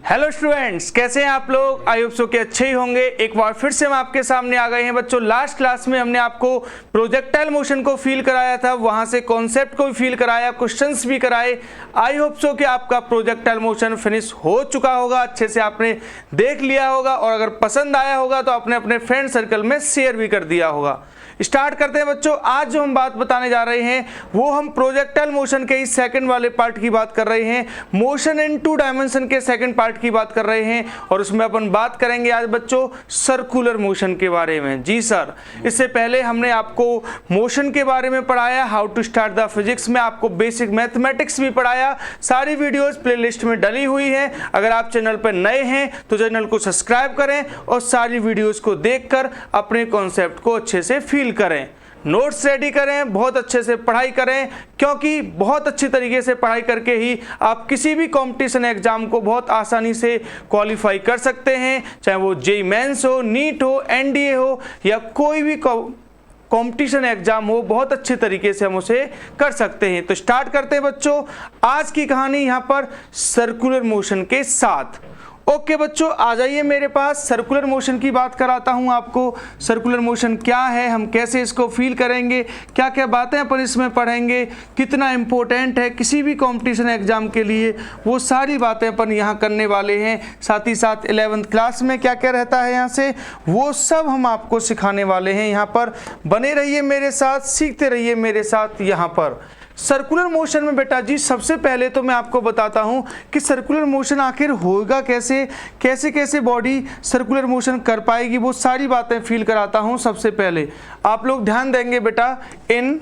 Hello students, कैसे हैं आप लोग। आई होप सो कि अच्छे ही होंगे। एक बार फिर से हम आपके सामने आ गए हैं बच्चों। लास्ट क्लास में हमने आपको प्रोजेक्टाइल मोशन को फील कराया था, वहां से कॉन्सेप्ट को भी फील कराया, क्वेश्चंस भी कराए। आई होप सो कि आपका प्रोजेक्टाइल मोशन फिनिश हो चुका होगा, अच्छे से आपने देख लिया होगा और अगर पसंद आया होगा तो आपने अपने फ्रेंड सर्कल में शेयर भी कर दिया होगा। स्टार्ट करते हैं बच्चों। आज जो हम बात बताने जा रहे हैं वो हम प्रोजेक्टाइल मोशन के इस सेकंड वाले पार्ट की बात कर रहे हैं, मोशन इन 2 डायमेंशन के सेकंड पार्ट की बात कर रहे हैं और उसमें अपन बात करेंगे आज बच्चों सर्कुलर मोशन के बारे में। जी सर, इससे पहले हमने आपको मोशन के बारे में पढ़ाया, how to start the physics में आपको बेसिक मैथमेटिक्स भी पढ़ाया। सारी वीडियोस प्लेलिस्ट में डली हुई है। अगर आप चैनल पर नए हैं तो चैनल को सब्सक्राइब करें और सारी वीडियोस को देखकर अपने कॉन्सेप्ट को अच्छे से फील करें, नोट्स रेडी करें, बहुत अच्छे से पढ़ाई करें, क्योंकि बहुत अच्छी तरीके से पढ़ाई करके ही आप किसी भी कंपटीशन एग्जाम को बहुत आसानी से क्वालिफाई कर सकते हैं, चाहे वो जेईई मेंस हो, नीट हो, एनडीए हो या कोई भी कंपटीशन एग्जाम हो, बहुत अच्छे तरीके से हम उसे कर सकते हैं। तो स्टार्ट करते हैं बच्चों आज की कहानी यहाँ पर सर्कुलर मोशन के साथ। ओके बच्चों, आ जाइए मेरे पास। सर्कुलर मोशन की बात कराता हूं आपको। सर्कुलर मोशन क्या है, हम कैसे इसको फील करेंगे, क्या क्या बातें अपन इसमें पढ़ेंगे, कितना इंपॉर्टेंट है किसी भी कंपटीशन एग्जाम के लिए, वो सारी बातें अपन यहां करने वाले हैं। साथ ही साथ 11th क्लास में क्या क्या रहता है यहाँ से, वो सब हम आपको सिखाने वाले हैं। यहाँ पर बने रहिए मेरे साथ, सीखते रहिए मेरे साथ। यहाँ पर सर्कुलर मोशन में बेटा जी सबसे पहले तो मैं आपको बताता हूं कि सर्कुलर मोशन आखिर होगा कैसे, कैसे कैसे बॉडी सर्कुलर मोशन कर पाएगी, वो सारी बातें फील कराता हूं। सबसे पहले आप लोग ध्यान देंगे बेटा, in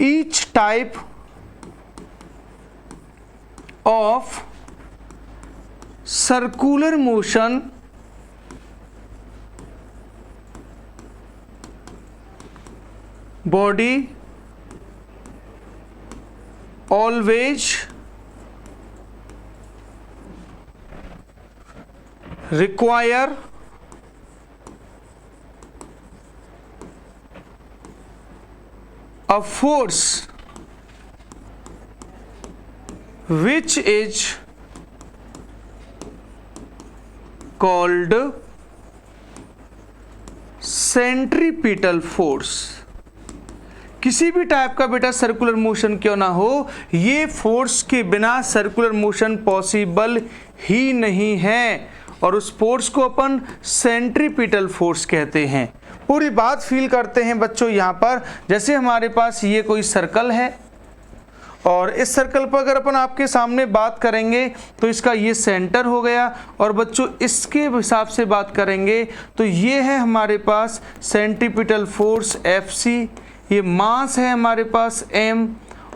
each type of circular motion body always require a force which is called centripetal force। किसी भी टाइप का बेटा सर्कुलर मोशन क्यों ना हो, ये फोर्स के बिना सर्कुलर मोशन पॉसिबल ही नहीं है और उस फोर्स को अपन सेंट्रीपिटल फोर्स कहते हैं। पूरी बात फील करते हैं बच्चों। यहाँ पर जैसे हमारे पास ये कोई सर्कल है और इस सर्कल पर अगर अपन आपके सामने बात करेंगे तो इसका ये सेंटर हो गया और बच्चों इसके हिसाब से बात करेंगे तो ये है हमारे पास सेंट्रीपिटल फोर्स Fc, ये मास है हमारे पास m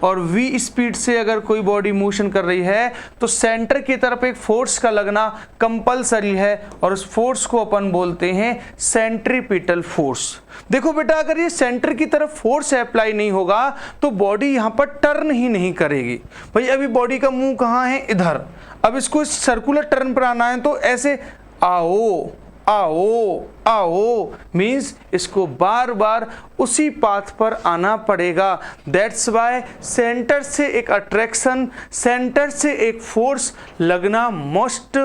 और v स्पीड से अगर कोई बॉडी मोशन कर रही है तो सेंटर की तरफ एक फोर्स का लगना कंपलसरी है और उस फोर्स को अपन बोलते हैं सेंट्रीपिटल फोर्स। देखो बेटा, अगर ये सेंटर की तरफ फोर्स अप्लाई नहीं होगा तो बॉडी यहाँ पर टर्न ही नहीं करेगी। भाई अभी बॉडी का मुंह कहाँ है, इधर। अब इसको इस सर्कुलर टर्न पर आना है तो ऐसे आओ आओ आओ मीन्स इसको बार बार उसी पाथ पर आना पड़ेगा। दैट्स वाई सेंटर से एक अट्रैक्शन, सेंटर से एक फोर्स लगना मस्ट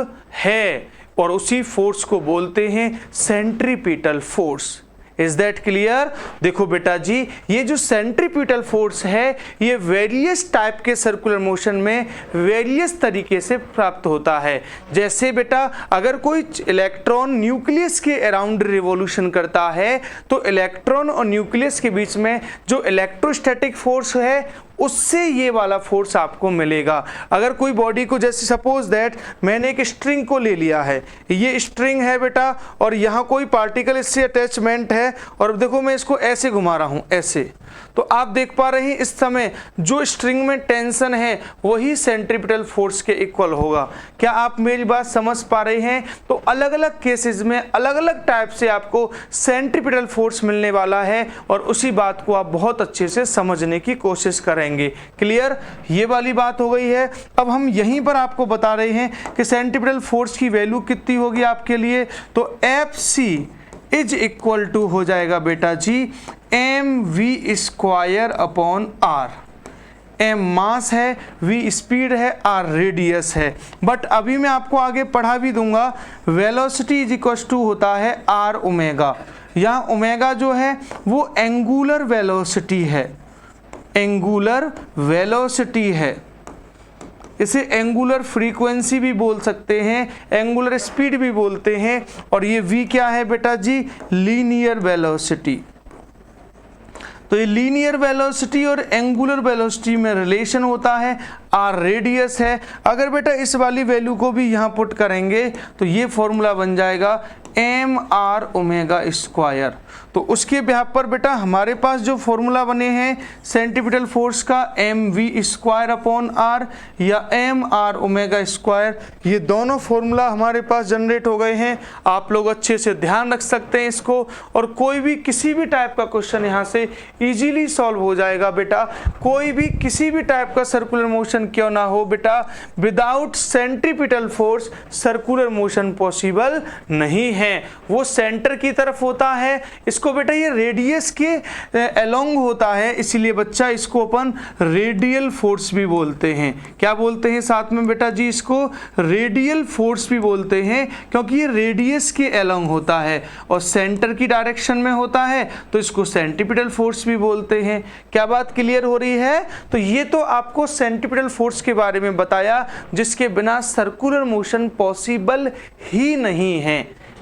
है और उसी फोर्स को बोलते हैं centripetal force. Is that clear. देखो बेटा जी, ये जो सेंट्रीपिटल फोर्स है ये वेरियस टाइप के सर्कुलर मोशन में वेरियस तरीके से प्राप्त होता है। जैसे बेटा अगर कोई इलेक्ट्रॉन न्यूक्लियस के अराउंड रिवॉल्यूशन करता है तो इलेक्ट्रॉन और न्यूक्लियस के बीच में जो इलेक्ट्रोस्टैटिक फोर्स है उससे ये वाला फोर्स आपको मिलेगा। अगर कोई बॉडी को, जैसे सपोज दैट मैंने एक स्ट्रिंग को ले लिया है, ये स्ट्रिंग है बेटा और यहाँ कोई पार्टिकल इससे अटैचमेंट है और देखो मैं इसको ऐसे घुमा रहा हूँ, ऐसे, तो आप देख पा रहे हैं इस समय जो स्ट्रिंग में टेंशन है वही सेंट्रीपिटल फोर्स के इक्वल होगा। क्या आप मेरी बात समझ पा रहे हैं। तो अलग अलग केसेस में अलग अलग टाइप से आपको सेंट्रीपिटल फोर्स मिलने वाला है और उसी बात को आप बहुत अच्छे से समझने की कोशिश करेंगे। क्लियर, ये वाली बात हो गई है। अब हम यहीं पर आपको बता रहे हैं कि सेंट्रीपिटल फोर्स की वैल्यू कितनी होगी आपके लिए, तो Fc इज इक्वल टू हो जाएगा बेटा जी mv² अपॉन r। m मास है, v स्पीड है, r रेडियस है। बट अभी मैं आपको आगे पढ़ा भी दूंगा, वेलोसिटी इज इक्वल टू होता है r ओमेगा। यहाँ ओमेगा जो है वो एंगुलर वेलोसिटी है, एंगुलर वेलोसिटी है। इसे एंगुलर फ्रीक्वेंसी भी बोल सकते हैं, एंगुलर स्पीड भी बोलते हैं। और ये v क्या है बेटा जी? Linear velocity. तो ये लीनियर वेलोसिटी और एंगुलर वेलोसिटी में रिलेशन होता है, r रेडियस है। अगर बेटा इस वाली वैल्यू को भी यहाँ पुट करेंगे तो ये फॉर्मूला बन जाएगा mr ओमेगा स्क्वायर। तो उसके बिहाफ पर बेटा हमारे पास जो फॉर्मूला बने हैं सेंट्रीपिटल फोर्स का, mv स्क्वायर अपॉन r या mr ओमेगा स्क्वायर, ये दोनों फॉर्मूला हमारे पास जनरेट हो गए हैं। आप लोग अच्छे से ध्यान रख सकते हैं इसको, और कोई भी किसी भी टाइप का क्वेश्चन यहाँ से इजीली सॉल्व हो जाएगा बेटा। कोई भी किसी भी टाइप का सर्कुलर मोशन क्यों ना हो बेटा, without centripetal force circular motion possible नहीं है। वो सेंटर की तरफ होता है, इसको बेटा ये रेडियस के अलोंग होता है, इसीलिए बच्चा इसको अपन रेडियल फोर्स भी बोलते हैं। क्या बोलते हैं साथ में बेटा जी? इसको रेडियल फोर्स भी बोलते हैं, क्योंकि ये रेडियस के अलोंग होता है और सेंटर की डायरेक्शन में होता है, तो इसको सेंट्रीपिटल फोर्स भी बोलते हैं। क्या बात क्लियर हो रही है? तो ये तो आपको सेंट्रीपिटल फोर्स के बारे में बताया, जिसके बिना सर्कुलर मोशन पॉसिबल ही नहीं है।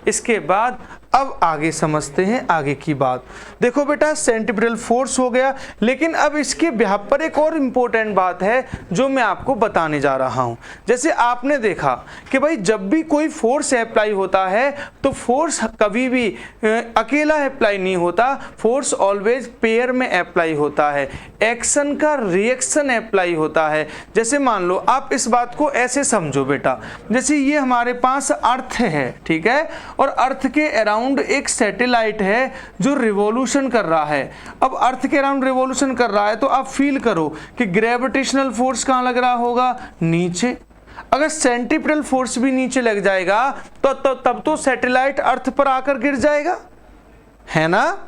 इसके बाद अब आगे समझते हैं आगे की बात। देखो बेटा सेंट्रीपिटल फोर्स हो गया, लेकिन अब इसके बिहाफ पर एक और इम्पोर्टेंट बात है जो मैं आपको बताने जा रहा हूं। जैसे आपने देखा कि भाई जब भी कोई फोर्स अप्लाई होता है तो फोर्स कभी भी अकेला अप्लाई नहीं होता, फोर्स ऑलवेज पेयर में अप्लाई होता है, एक्शन का रिएक्शन अप्लाई होता है। जैसे मान लो आप इस बात को ऐसे समझो बेटा, जैसे ये हमारे पास अर्थ है, ठीक है, और अर्थ के अराउंड एक सैटेलाइट है जो रिवॉल्यूशन कर रहा है। अब अर्थ के अराउंड रिवॉल्यूशन कर रहा है तो आप फील करो कि ग्रेविटेशनल फोर्स कहाँ लग रहा होगा? नीचे। अगर सेंट्रीपिटल फोर्स भी नीचे लग जाएगा तो तब तो सैटेलाइट अर्थ पर आकर गिर जाएगा, है ना।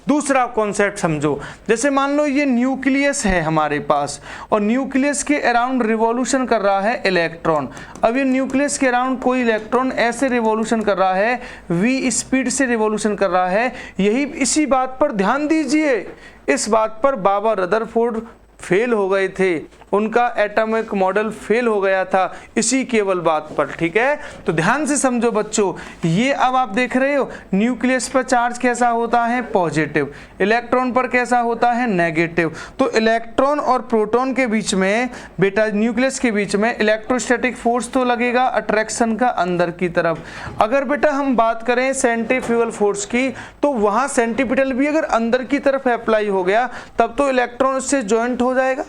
दूसरा कॉन्सेप्ट समझो, जैसे मान लो ये न्यूक्लियस है हमारे पास और न्यूक्लियस के अराउंड रिवॉल्यूशन कर रहा है इलेक्ट्रॉन। अब ये न्यूक्लियस के अराउंड कोई इलेक्ट्रॉन ऐसे रिवॉल्यूशन कर रहा है, v स्पीड से रिवॉल्यूशन कर रहा है। यही इसी बात पर ध्यान दीजिए, इस बात पर बाबा रदरफोर्ड फेल हो गए थे, उनका एटॉमिक मॉडल फेल हो गया था इसी केवल बात पर, ठीक है। तो ध्यान से समझो बच्चों, ये अब आप देख रहे हो न्यूक्लियस पर चार्ज कैसा होता है? पॉजिटिव। इलेक्ट्रॉन पर कैसा होता है? नेगेटिव। तो इलेक्ट्रॉन और प्रोटॉन के बीच में बेटा, न्यूक्लियस के बीच में इलेक्ट्रोस्टैटिक फोर्स तो लगेगा अट्रैक्शन का अंदर की तरफ। अगर बेटा हम बात करें सेंट्रीफ्यूगल फोर्स की, तो वहां सेंट्रीपिटल भी अगर अंदर की तरफ अप्लाई हो गया तब तो इलेक्ट्रॉन उससे ज्वाइंट हो जाएगा,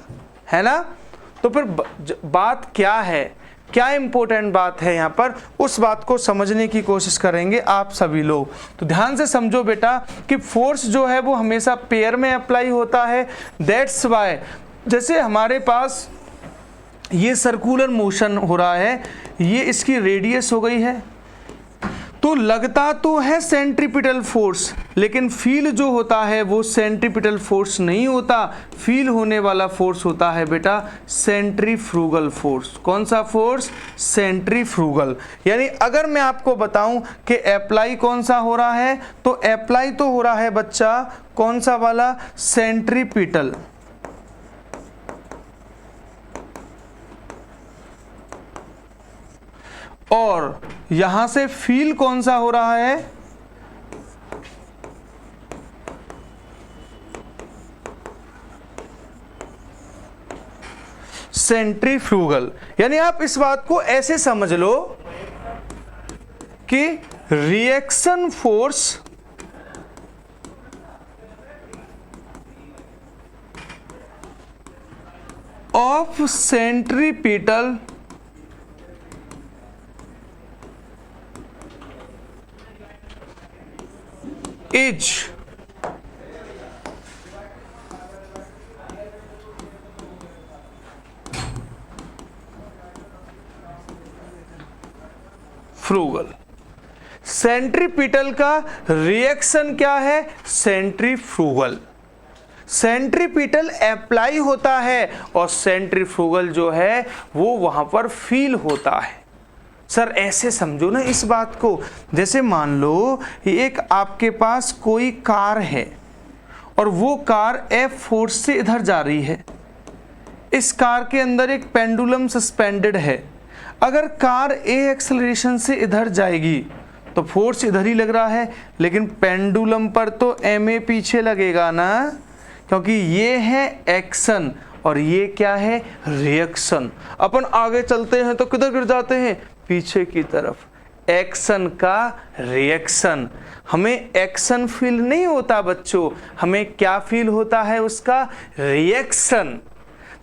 है ना। तो फिर बात क्या है, क्या इंपॉर्टेंट बात है यहाँ पर, उस बात को समझने की कोशिश करेंगे आप सभी लोग। तो ध्यान से समझो बेटा कि फोर्स जो है वो हमेशा पेयर में अप्लाई होता है। दैट्स वाई जैसे हमारे पास ये सर्कुलर मोशन हो रहा है, ये इसकी रेडियस हो गई है, तो लगता तो है सेंट्रीपिटल फोर्स, लेकिन फील जो होता है वो सेंट्रीपिटल फोर्स नहीं होता। फील होने वाला फोर्स होता है बेटा सेंट्रीफ्यूगल फोर्स। कौन सा फोर्स? सेंट्रीफ्यूगल। यानी अगर मैं आपको बताऊं कि अप्लाई कौन सा हो रहा है, तो अप्लाई तो हो रहा है बच्चा कौन सा वाला? सेंट्रीपिटल। और यहां से फील कौन सा हो रहा है? सेंट्रीफ्यूगल। यानी आप इस बात को ऐसे समझ लो कि reaction force of centripetal is frugal. Centripetal का रिएक्शन क्या है? सेंट्रीफ्यूगल। सेंट्रीपिटल अप्लाई होता है और सेंट्रीफ्यूगल जो है वो वहां पर फील होता है। सर ऐसे समझो ना इस बात को, जैसे मान लो एक आपके पास कोई कार है और वो कार F फोर्स से इधर जा रही है। इस कार के अंदर एक पेंडुलम सस्पेंडेड है। अगर कार A एक्सेलरेशन से इधर जाएगी तो फोर्स इधर ही लग रहा है, लेकिन पेंडुलम पर तो ma पीछे लगेगा ना, क्योंकि ये है एक्शन और ये क्या है, रिएक्शन। अपन आगे चलते हैं तो किधर गिर जाते हैं, पीछे की तरफ। एक्शन का रिएक्शन, हमें एक्शन फील नहीं होता बच्चों, हमें क्या फील होता है, उसका रिएक्शन।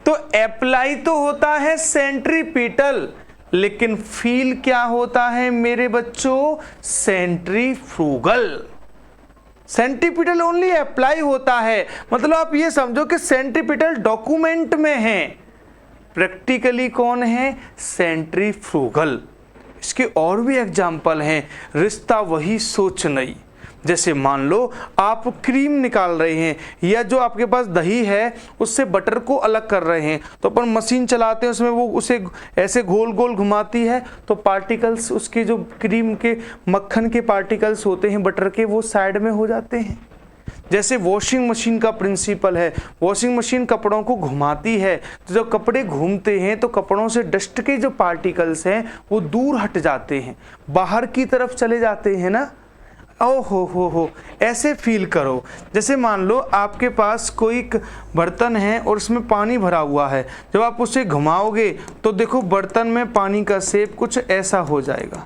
तो अप्लाई तो होता है सेंट्रीपिटल, लेकिन फील क्या होता है मेरे बच्चों, सेंट्रीफ्यूगल। सेंट्रीपिटल ओनली अप्लाई होता है, मतलब आप ये समझो कि सेंट्रीपिटल डॉक्यूमेंट में है, प्रैक्टिकली कौन है, सेंट्रीफ्यूगल। इसके और भी एग्जाम्पल हैं, रिश्ता वही सोच नहीं। जैसे मान लो आप क्रीम निकाल रहे हैं या जो आपके पास दही है उससे बटर को अलग कर रहे हैं, तो अपन मशीन चलाते हैं, उसमें वो उसे ऐसे गोल गोल घुमाती है तो पार्टिकल्स, उसके जो क्रीम के मक्खन के पार्टिकल्स होते हैं बटर के, वो साइड में हो जाते हैं। जैसे वॉशिंग मशीन का प्रिंसिपल है, वॉशिंग मशीन कपड़ों को घुमाती है, तो जब कपड़े घूमते हैं तो कपड़ों से डस्ट के जो पार्टिकल्स हैं वो दूर हट जाते हैं, बाहर की तरफ चले जाते हैं ना। ओ हो, ऐसे फील करो। जैसे मान लो आपके पास कोई बर्तन है और उसमें पानी भरा हुआ है, जब आप उसे घुमाओगे तो देखो बर्तन में पानी का शेप कुछ ऐसा हो जाएगा,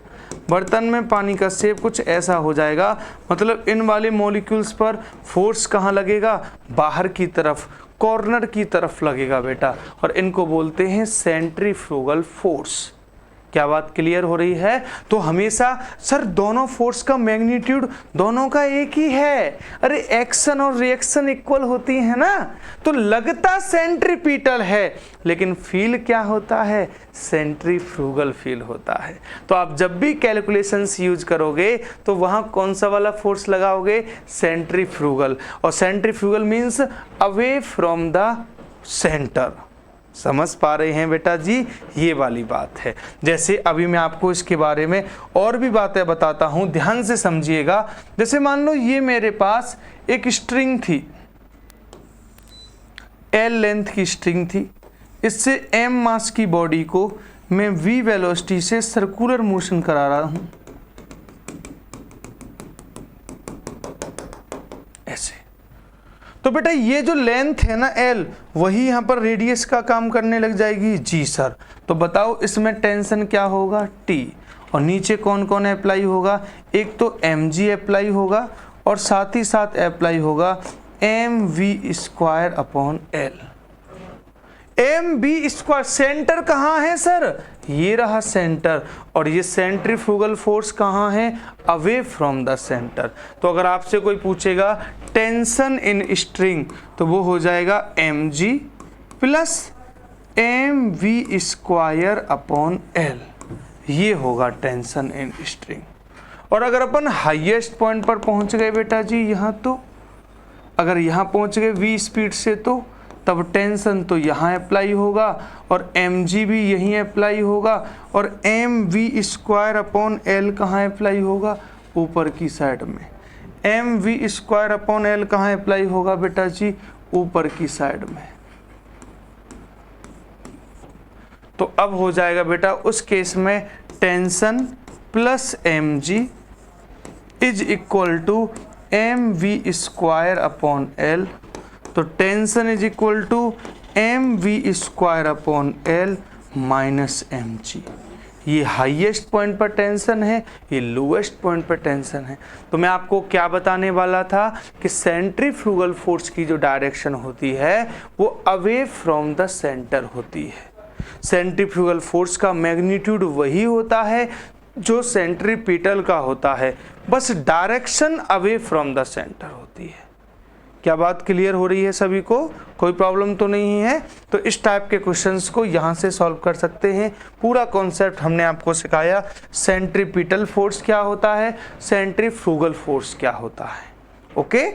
बर्तन में पानी का शेप कुछ ऐसा हो जाएगा। मतलब इन वाले मॉलिक्यूल्स पर फोर्स कहाँ लगेगा, बाहर की तरफ, कॉर्नर की तरफ लगेगा बेटा, और इनको बोलते हैं सेंट्रीफ्यूगल फोर्स। क्या बात क्लियर हो रही है? तो हमेशा सर दोनों फोर्स का मैग्नीट्यूड दोनों का एक ही है, अरे एक्शन और रिएक्शन इक्वल होती है ना, तो लगता सेंट्रीपिटल है लेकिन फील क्या होता है, सेंट्रीफ्यूगल फील होता है। तो आप जब भी कैलकुलेशंस यूज करोगे तो वहां कौन सा वाला फोर्स लगाओगे, सेंट्रीफ्यूगल। और centrifugal means away from the centre. समझ पा रहे हैं बेटा जी, ये वाली बात है। जैसे अभी मैं आपको इसके बारे में और भी बातें बताता हूं, ध्यान से समझिएगा। जैसे मान लो ये मेरे पास एक स्ट्रिंग थी, L लेंथ की स्ट्रिंग थी, इससे M मास की बॉडी को मैं V वेलोसिटी से सर्कुलर मोशन करा रहा हूं, ऐसे। तो बेटा ये जो लेंथ है ना L, वही यहाँ पर रेडियस का काम करने लग जाएगी। जी सर, तो बताओ इसमें टेंशन क्या होगा, T। और नीचे कौन कौन अप्लाई होगा, एक तो mg अप्लाई होगा और साथ ही साथ अप्लाई होगा mv² upon L। mv², centre कहाँ है सर, ये रहा सेंटर, और ये सेंट्रीफ्यूगल फोर्स कहाँ है, अवे फ्रॉम द सेंटर। तो अगर आपसे कोई पूछेगा टेंशन इन स्ट्रिंग, तो वो हो जाएगा mg plus mv² upon L, ये होगा टेंशन इन स्ट्रिंग। और अगर अपन हाईएस्ट पॉइंट पर पहुंच गए बेटा जी यहाँ, तो अगर यहाँ पहुंच गए v स्पीड से, तो तब टेंशन तो यहाँ अप्लाई होगा और mg भी यहीं अप्लाई होगा, और mv² अपॉन L कहाँ अप्लाई होगा, ऊपर की साइड में। mv² अपॉन L कहाँ अप्लाई होगा बेटा जी, ऊपर की साइड में। तो अब हो जाएगा बेटा उस केस में tension plus mg is equal to mv² upon L। तो tension is equal to mv² upon L minus mg। ये हाईएस्ट पॉइंट पर टेंशन है, ये लोएस्ट पॉइंट पर टेंशन है। तो मैं आपको क्या बताने वाला था कि सेंट्रीफ्यूगल फोर्स की जो डायरेक्शन होती है वो अवे फ्रॉम द सेंटर होती है। सेंट्रीफ्यूगल फोर्स का मैग्नीट्यूड वही होता है जो सेंट्रीपिटल का होता है, बस direction away from the centre होती है। क्या बात क्लियर हो रही है सभी को, कोई प्रॉब्लम तो नहीं है? तो इस टाइप के क्वेश्चंस को यहाँ से सॉल्व कर सकते हैं। पूरा कॉन्सेप्ट हमने आपको सिखाया, सेंट्रीपिटल फोर्स क्या होता है, सेंट्रीफ्यूगल फोर्स क्या होता है। ओके,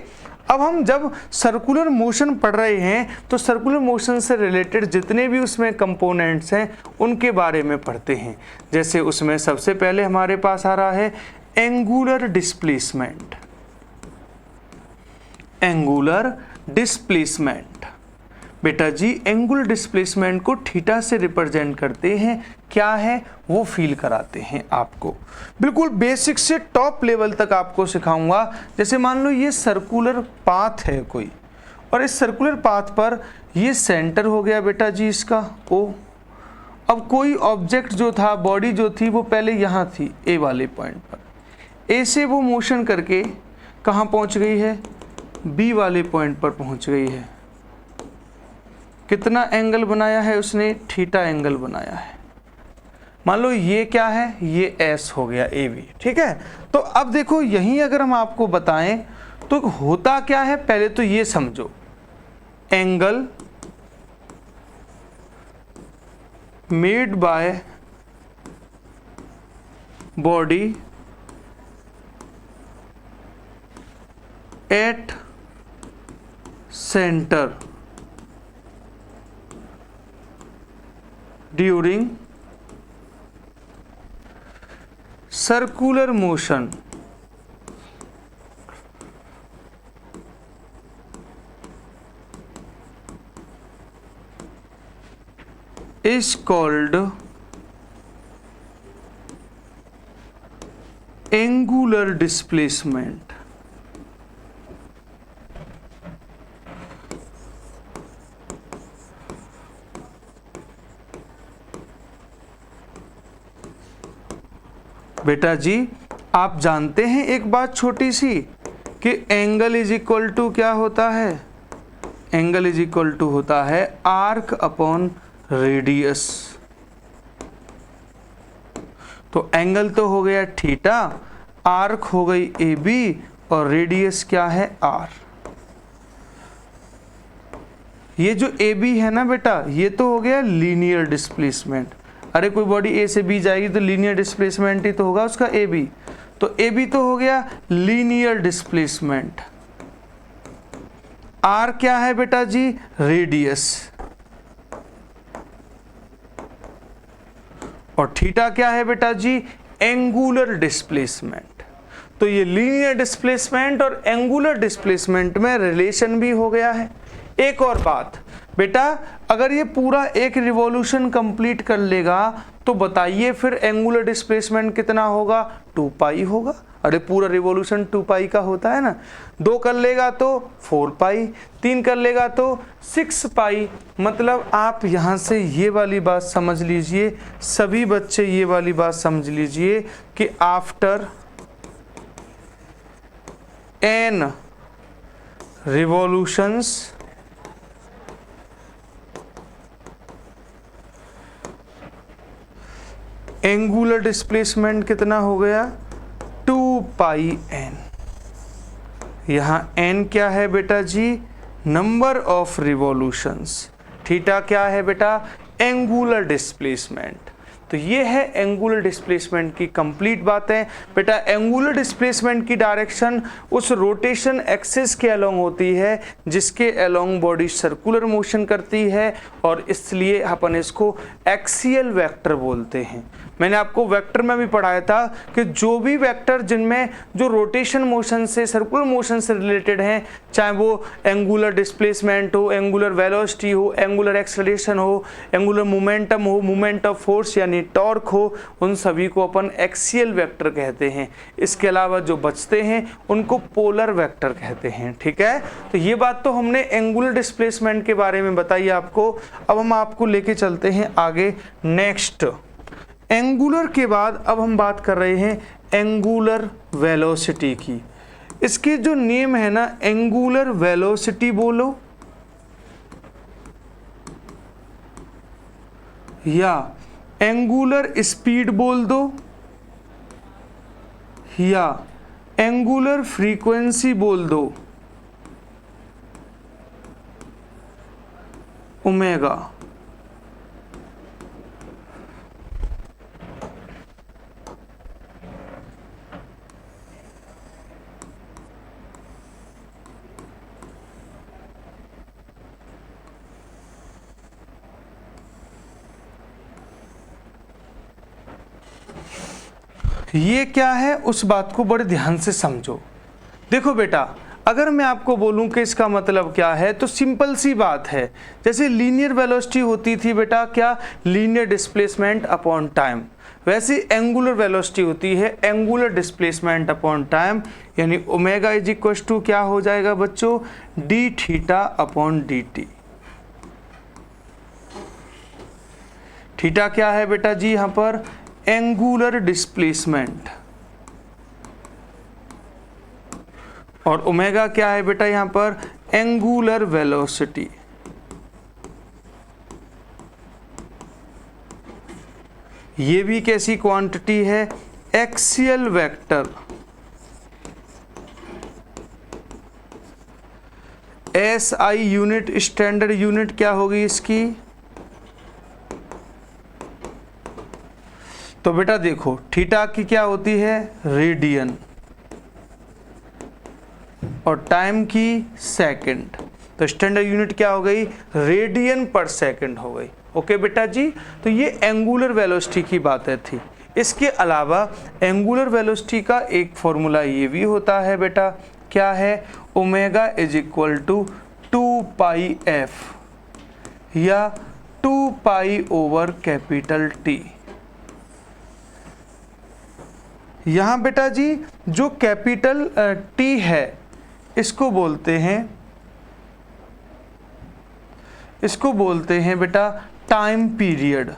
अब हम जब सर्कुलर मोशन पढ़ रहे हैं तो सर्कुलर मोशन से रिलेटेड जितने भी उसमें कंपोनेंट्स हैं उनके बारे में पढ़ते हैं। जैसे उसमें सबसे पहले हमारे पास आ रहा है एंगुलर डिस्प्लेसमेंट। एंगुलर डिस्प्लेसमेंट बेटा जी एंगुलर डिस्प्लेसमेंट को थीटा से रिप्रेजेंट करते हैं, क्या है वो फील कराते हैं आपको। बिल्कुल बेसिक से टॉप लेवल तक आपको सिखाऊंगा। जैसे मान लो ये सर्कुलर पाथ है कोई, और इस सर्कुलर पाथ पर ये सेंटर हो गया बेटा जी इसका ओ। अब कोई ऑब्जेक्ट जो था, बॉडी जो थी वो पहले यहाँ थी ए वाले पॉइंट पर, ए से वो मोशन करके कहाँ पहुँच गई है, बी वाले पॉइंट पर पहुँच गई है। कितना एंगल बनाया है उसने, थीटा एंगल बनाया है। मान लो ये क्या है, ये एस हो गया ए बी, ठीक है। तो अब देखो यहीं अगर हम आपको बताएं तो होता क्या है, पहले तो ये समझो, angle made by body at centre during circular motion is called angular displacement। बेटा जी आप जानते हैं एक बात छोटी सी कि एंगल इज इक्वल टू क्या होता है, एंगल इज इक्वल टू होता है आर्क अपॉन रेडियस। तो एंगल तो हो गया थीटा, आर्क हो गई ए बी, और रेडियस क्या है आर। ये जो ए बी है ना बेटा, ये तो हो गया लीनियर डिस्प्लेसमेंट। अरे कोई बॉडी ए से बी जाएगी तो लीनियर डिस्प्लेसमेंट ही तो होगा उसका ए बी। तो ए बी तो हो गया लीनियर डिस्प्लेसमेंट। आर क्या है बेटा जी, रेडियस। और थीटा क्या है बेटा जी, एंगुलर डिस्प्लेसमेंट। तो ये लीनियर डिस्प्लेसमेंट और एंगुलर डिस्प्लेसमेंट में रिलेशन भी हो गया है। एक और बात बेटा, अगर ये पूरा एक रिवॉल्यूशन कंप्लीट कर लेगा तो बताइए फिर एंगुलर डिस्प्लेसमेंट कितना होगा, 2 पाई होगा। अरे पूरा रिवॉल्यूशन 2 पाई का होता है ना। 2 कर लेगा तो 4 पाई, 3 कर लेगा तो 6 पाई। मतलब आप यहाँ से ये वाली बात समझ लीजिए, सभी बच्चे ये वाली बात समझ लीजिए कि after n revolutions angular displacement कितना हो गया, 2 पाई n। यहाँ n क्या है बेटा जी, नंबर ऑफ रिवॉल्यूशंस। थीटा क्या है बेटा, एंगुलर डिस्प्लेसमेंट। तो ये है एंगुलर डिस्प्लेसमेंट की कंप्लीट बातें। बेटा एंगुलर डिस्प्लेसमेंट की डायरेक्शन उस रोटेशन एक्सिस के अलोंग होती है जिसके अलोंग बॉडी सर्कुलर मोशन करती है, और इसलिए अपन इसको एक्सियल वेक्टर बोलते हैं। मैंने आपको वेक्टर में भी पढ़ाया था कि जो भी वेक्टर जिनमें जो रोटेशन मोशन से, सर्कुलर मोशन से रिलेटेड हैं, चाहे वो एंगुलर डिस्प्लेसमेंट हो, एंगुलर वेलोसिटी हो, एंगुलर एक्सेलरेशन हो, एंगुलर मोमेंटम हो, मोमेंट ऑफ फोर्स यानी टॉर्क हो, उन सभी को अपन एक्सियल वेक्टर कहते हैं। इसके अलावा जो बचते हैं उनको पोलर वेक्टर कहते हैं। ठीक है, तो ये बात तो हमने एंगुलर डिस्प्लेसमेंट के बारे में बताई आपको। अब हम आपको लेके चलते हैं आगे नेक्स्ट। एंगुलर के बाद अब हम बात कर रहे हैं एंगुलर वेलोसिटी की। इसके जो नेम है ना, एंगुलर वेलोसिटी बोलो या एंगुलर स्पीड बोल दो या एंगुलर फ्रीक्वेंसी बोल दो, ओमेगा। ये क्या है उस बात को बड़े ध्यान से समझो। देखो बेटा, अगर मैं आपको बोलूं कि इसका मतलब क्या है तो सिंपल सी बात है। जैसे लीनियर वेलोसिटी होती थी बेटा क्या, लीनियर डिस्प्लेसमेंट अपॉन टाइम, वैसे एंगुलर वेलोसिटी होती है एंगुलर डिस्प्लेसमेंट अपॉन टाइम, यानी ओमेगा इज इक्वल टू क्या हो जाएगा बच्चों, D theta upon D T. Theta क्या है बेटा जी यहां पर, एंगुलर डिस्प्लेसमेंट, और ओमेगा क्या है बेटा यहां पर, एंगुलर वेलोसिटी। ये भी कैसी क्वांटिटी है, axial vector. S I unit standard unit क्या होगी इसकी, तो बेटा देखो थीटा की क्या होती है, रेडियन, और टाइम की सेकंड, तो स्टैंडर्ड यूनिट क्या हो गई, रेडियन पर सेकंड हो गई। ओके बेटा जी, तो ये एंगुलर वेलोसिटी की बातें थी। इसके अलावा एंगुलर वेलोसिटी का एक फॉर्मूला ये भी होता है बेटा, क्या है, omega is equal to 2 pi F या 2 पाई ओवर कैपिटल टी। यहां बेटा जी जो कैपिटल टी है इसको बोलते हैं बेटा टाइम पीरियड।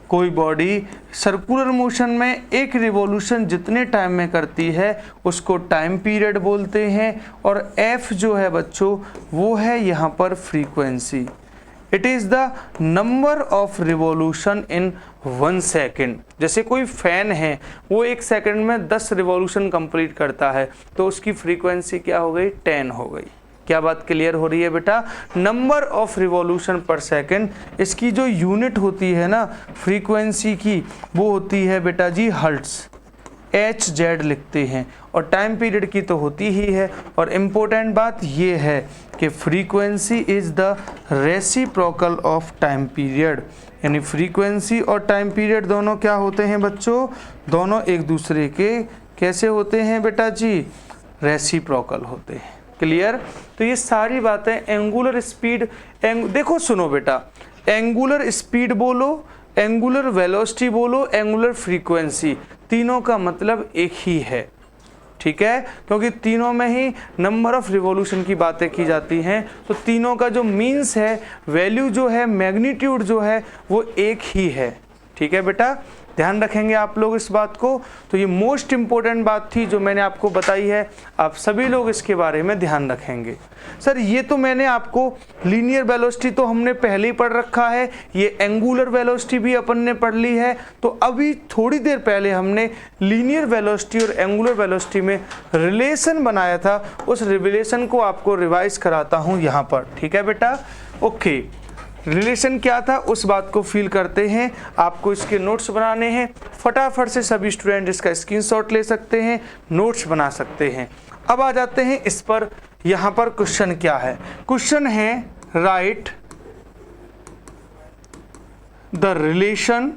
कोई बॉडी सर्कुलर मोशन में एक रिवॉल्यूशन जितने टाइम में करती है उसको टाइम पीरियड बोलते हैं, और एफ जो है बच्चों वो है यहाँ पर frequency. It is the number of revolution in 1 second. जैसे कोई फैन है वो 1 सेकेंड में 10 रिवॉल्यूशन कंप्लीट करता है तो उसकी फ्रीक्वेंसी क्या हो गई, 10 हो गई। क्या बात क्लियर हो रही है बेटा, नंबर ऑफ रिवॉल्यूशन पर सेकेंड। इसकी जो यूनिट होती है ना फ्रीक्वेंसी की, वो होती है बेटा जी हर्ट्ज, एच जेड लिखते हैं, और टाइम पीरियड की तो होती ही है। और इम्पोर्टेंट बात ये है कि frequency is the reciprocal of time period, यानी फ्रीक्वेंसी और टाइम पीरियड दोनों क्या होते हैं बच्चों, दोनों एक दूसरे के कैसे होते हैं बेटा जी, रेसिप्रोकल होते हैं। क्लियर। तो ये सारी बातें एंगुलर स्पीड, देखो सुनो बेटा, एंगुलर स्पीड बोलो, एंगुलर वेलोसिटी बोलो, एंगुलर फ्रीक्वेंसी, तीनों का मतलब एक ही है, ठीक है, क्योंकि तीनों में ही नंबर ऑफ रिवॉल्यूशन की बातें की जाती हैं। तो तीनों का जो मीन्स है, वैल्यू जो है, मैग्नीट्यूड जो है वो एक ही है। ठीक है बेटा, ध्यान रखेंगे आप लोग इस बात को। तो ये मोस्ट इंपॉर्टेंट बात थी जो मैंने आपको बताई है, आप सभी लोग इसके बारे में ध्यान रखेंगे। सर ये तो मैंने आपको लीनियर वेलोसिटी तो हमने पहले ही पढ़ रखा है, ये एंगुलर वेलोसिटी भी अपन ने पढ़ ली है। तो अभी थोड़ी देर पहले हमने लीनियर वेलोसिटी और एंगुलर वेलोसिटी में रिलेशन बनाया था, उस रिलेशन को आपको रिवाइज कराता हूँ यहाँ पर। ठीक है बेटा, ओके। रिलेशन क्या था उस बात को फील करते हैं। आपको इसके नोट्स बनाने हैं, फटाफट से सभी स्टूडेंट इसका स्क्रीनशॉट ले सकते हैं, नोट्स बना सकते हैं। अब आ जाते हैं इस पर, यहाँ पर क्वेश्चन क्या है, क्वेश्चन है right the relation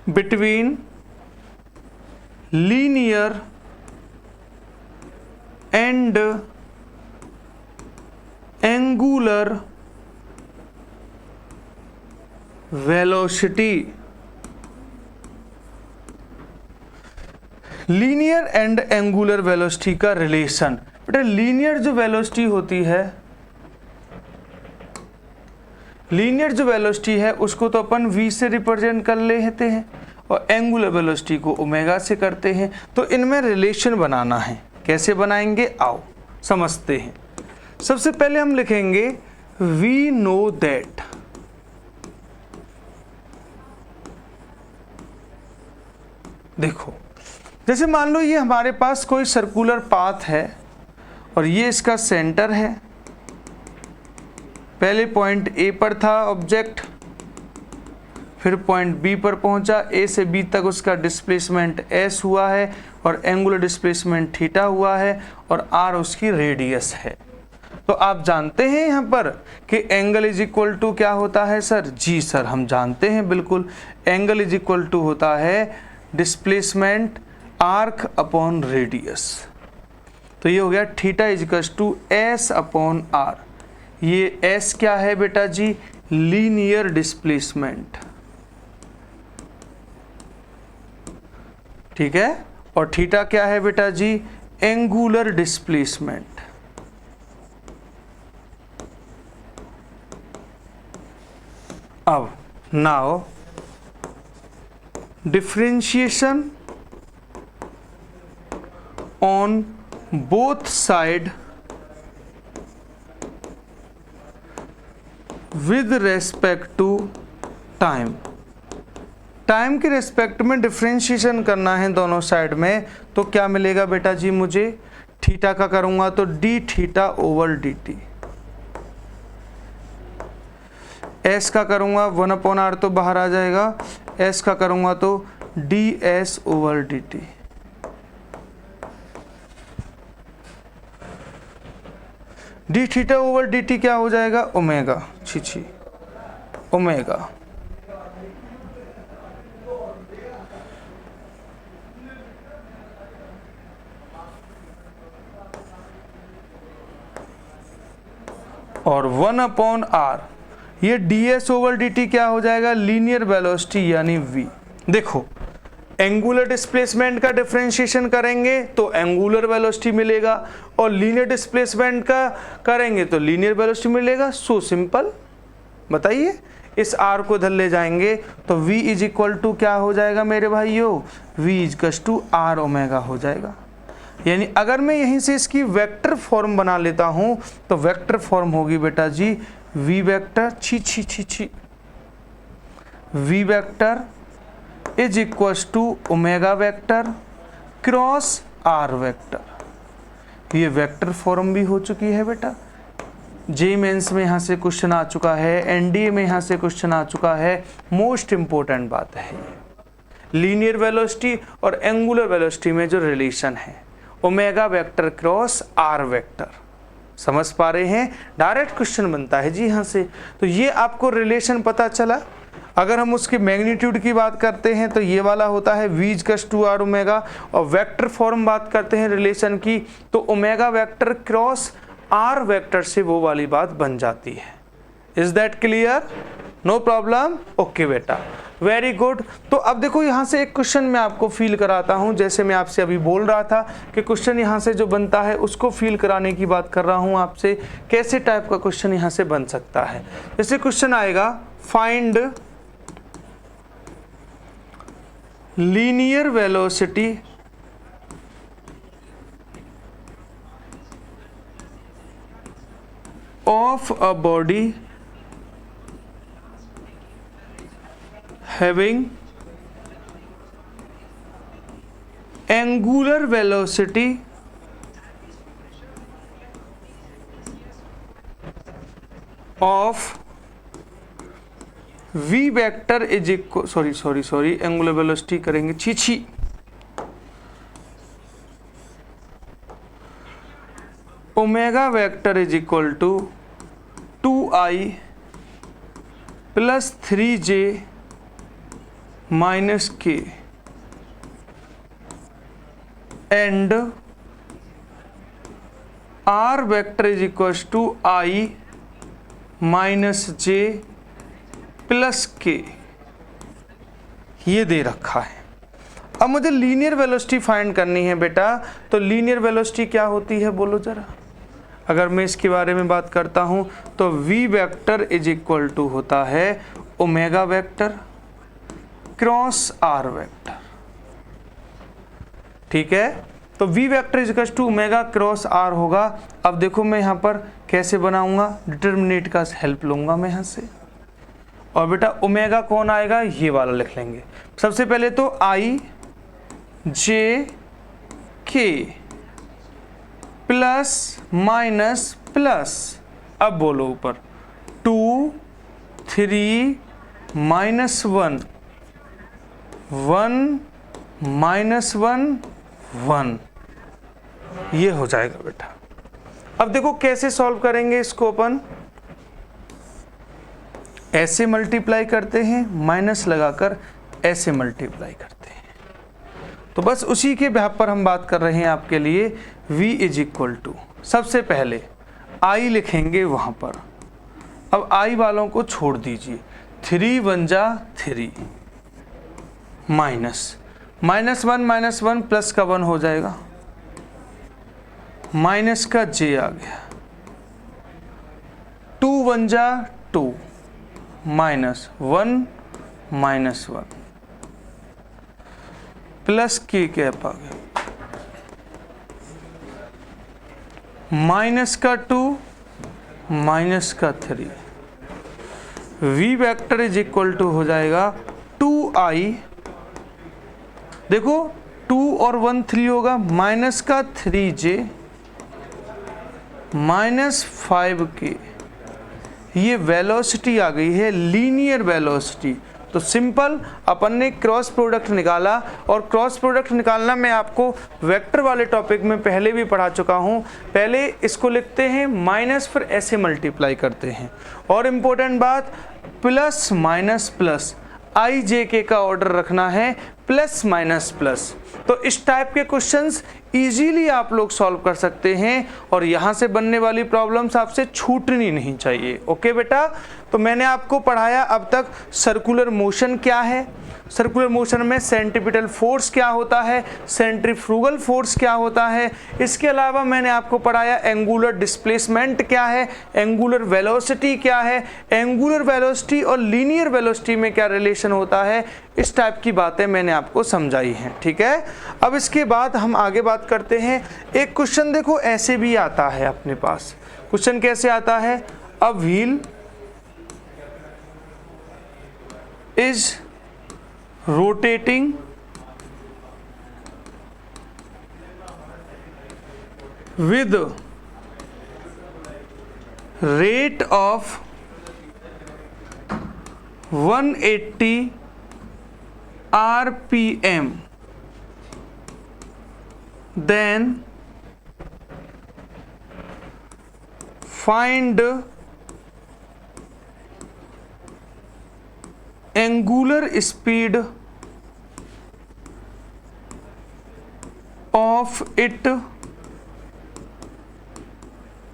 between linear and angular velocity। Linear and angular velocity का रिलेशन। बेटा लीनियर जो वेलोसिटी होती है, लीनियर जो वेलोसिटी है उसको तो अपन v से रिप्रेजेंट कर लेते हैं और एंगुलर वेलोसिटी को ओमेगा से करते हैं। तो इनमें रिलेशन बनाना है, कैसे बनाएंगे आओ समझते हैं। सबसे पहले हम लिखेंगे वी नो दैट, देखो जैसे मान लो ये हमारे पास कोई सर्कुलर पाथ है और ये इसका सेंटर है। पहले पॉइंट ए पर था ऑब्जेक्ट, फिर पॉइंट बी पर पहुंचा, ए से बी तक उसका डिस्प्लेसमेंट एस हुआ है और एंगुलर डिस्प्लेसमेंट थीटा हुआ है और आर उसकी रेडियस है। तो आप जानते हैं यहाँ पर कि एंगल इज इक्वल टू क्या होता है सर? जी सर, हम जानते हैं बिल्कुल। एंगल इज इक्वल टू होता है डिस्प्लेसमेंट आर्क अपॉन रेडियस। तो ये हो गया theta is equal to S upon R. ये एस क्या है बेटा जी? लीनियर डिस्प्लेसमेंट, ठीक है। और थीटा क्या है बेटा जी? Angular displacement. अब now differentiation on both side with respect to time. Time के रेस्पेक्ट में डिफरेंशिएशन करना है दोनों साइड में, तो क्या मिलेगा बेटा जी मुझे? थीटा का करूंगा तो D theta over D T. S का करूंगा 1/r तो बाहर आ जाएगा, एस का करूंगा तो D S over D T. D theta over D T क्या हो जाएगा? ओमेगा। छी ओमेगा। और 1/r, ये ds ओवर dt क्या हो जाएगा? लीनियर वेलोसिटी यानी v। देखो, एंगुलर डिस्प्लेसमेंट का डिफरेंशिएशन करेंगे तो एंगुलर वेलोसिटी मिलेगा, और लीनियर डिस्प्लेसमेंट का करेंगे तो लीनियर वेलोसिटी मिलेगा। So simple. बताइए, इस r को इधर ले जाएंगे तो v इज इक्वल टू क्या हो जाएगा मेरे भाइयों? v is equal to r omega हो जाएगा। यानी अगर मैं यहीं से इसकी वेक्टर फॉर्म बना लेता हूं तो वेक्टर फॉर्म होगी बेटा जी v वेक्टर छी v vector is equal to omega vector cross r vector. ये वेक्टर फॉर्म भी हो चुकी है बेटा। जे मेंस में यहाँ से क्वेश्चन आ चुका है, एनडीए में यहाँ से क्वेश्चन आ चुका है। मोस्ट इंपॉर्टेंट बात है ये, लीनियर वेलोसिटी और एंगुलर वेलोसिटी में जो रिलेशन है omega vector cross r vector. समझ पा रहे हैं? डायरेक्ट क्वेश्चन बनता है जी यहाँ से। तो ये आपको रिलेशन पता चला। अगर हम उसके मैग्नीट्यूड की बात करते हैं तो ये वाला होता है v equals to r omega, और वेक्टर फॉर्म बात करते हैं रिलेशन की तो omega vector cross r vector से वो वाली बात बन जाती है। Is that clear? No problem? Okay बेटा, वेरी गुड। तो अब देखो यहाँ से एक क्वेश्चन मैं आपको फील कराता हूँ। जैसे मैं आपसे अभी बोल रहा था कि क्वेश्चन यहाँ से जो बनता है उसको फील कराने की बात कर रहा हूँ आपसे, कैसे टाइप का क्वेश्चन यहाँ से बन सकता है। जैसे क्वेश्चन आएगा, find linear velocity of a body having angular velocity of v vector is equal sorry angular velocity करेंगे छी omega vector is equal to 2i plus 3j minus k and r vector is equal to i minus j plus k, ये दे रखा है। अब मुझे linear velocity find करनी है बेटा। तो लीनियर वेलोसिटी क्या होती है बोलो जरा? अगर मैं इसके बारे में बात करता हूं तो v vector is equal to होता है omega vector cross r vector. ठीक है, तो v vector is equal to omega cross r होगा। अब देखो मैं यहाँ पर कैसे बनाऊंगा, डिटर्मिनेंट का हेल्प लूंगा मैं यहाँ से, और बेटा ओमेगा कौन आएगा? ये वाला लिख लेंगे। सबसे पहले तो आई जे के प्लस माइनस प्लस, अब बोलो ऊपर 2 3 माइनस 1 1 माइनस 1 1, ये हो जाएगा बेटा। अब देखो कैसे सॉल्व करेंगे इसको, अपन ऐसे मल्टीप्लाई करते हैं, माइनस लगाकर ऐसे मल्टीप्लाई करते हैं। तो बस उसी के बेहाव पर हम बात कर रहे हैं आपके लिए। v इज इक्वल टू, सबसे पहले i लिखेंगे वहां पर। अब i वालों को छोड़ दीजिए, 3 1 जा 3, माइनस 1 प्लस का 1 हो जाएगा, माइनस का j आ गया, 2 1 जा 2, माइनस 1 प्लस के कैप आ गया, माइनस का 2 माइनस का 3, v vector is equal to हो जाएगा 2i, देखो 2 और 1 3 होगा, माइनस का 3j माइनस 5k। ये वेलोसिटी आ गई है, लीनियर वेलोसिटी। तो सिंपल अपन ने क्रॉस प्रोडक्ट निकाला, और क्रॉस प्रोडक्ट निकालना मैं आपको वेक्टर वाले टॉपिक में पहले भी पढ़ा चुका हूँ। पहले इसको लिखते हैं माइनस, फिर ऐसे मल्टीप्लाई करते हैं। और इम्पोर्टेंट बात, प्लस माइनस प्लस, आई जे के का ऑर्डर रखना है, प्लस माइनस प्लस। तो इस टाइप के क्वेश्चंस इजीली आप लोग सॉल्व कर सकते हैं, और यहाँ से बनने वाली प्रॉब्लम्स आपसे छूटनी नहीं चाहिए। ओके बेटा, तो मैंने आपको पढ़ाया अब तक सर्कुलर मोशन क्या है, सर्कुलर मोशन में सेंट्रीपिटल फोर्स क्या होता है, सेंट्रीफ्यूगल फोर्स क्या होता है। इसके अलावा मैंने आपको पढ़ाया एंगुलर डिस्प्लेसमेंट क्या है, एंगुलर वेलोसिटी क्या है, एंगुलर वेलोसिटी और लीनियर वेलोसिटी में क्या रिलेशन होता है। इस टाइप की बातें मैंने आपको समझाई हैं, ठीक है। अब इसके बाद हम आगे बात करते हैं। एक क्वेश्चन देखो ऐसे भी आता है अपने पास। क्वेश्चन कैसे आता है, a wheel is rotating with rate of 180 RPM, then find angular speed of it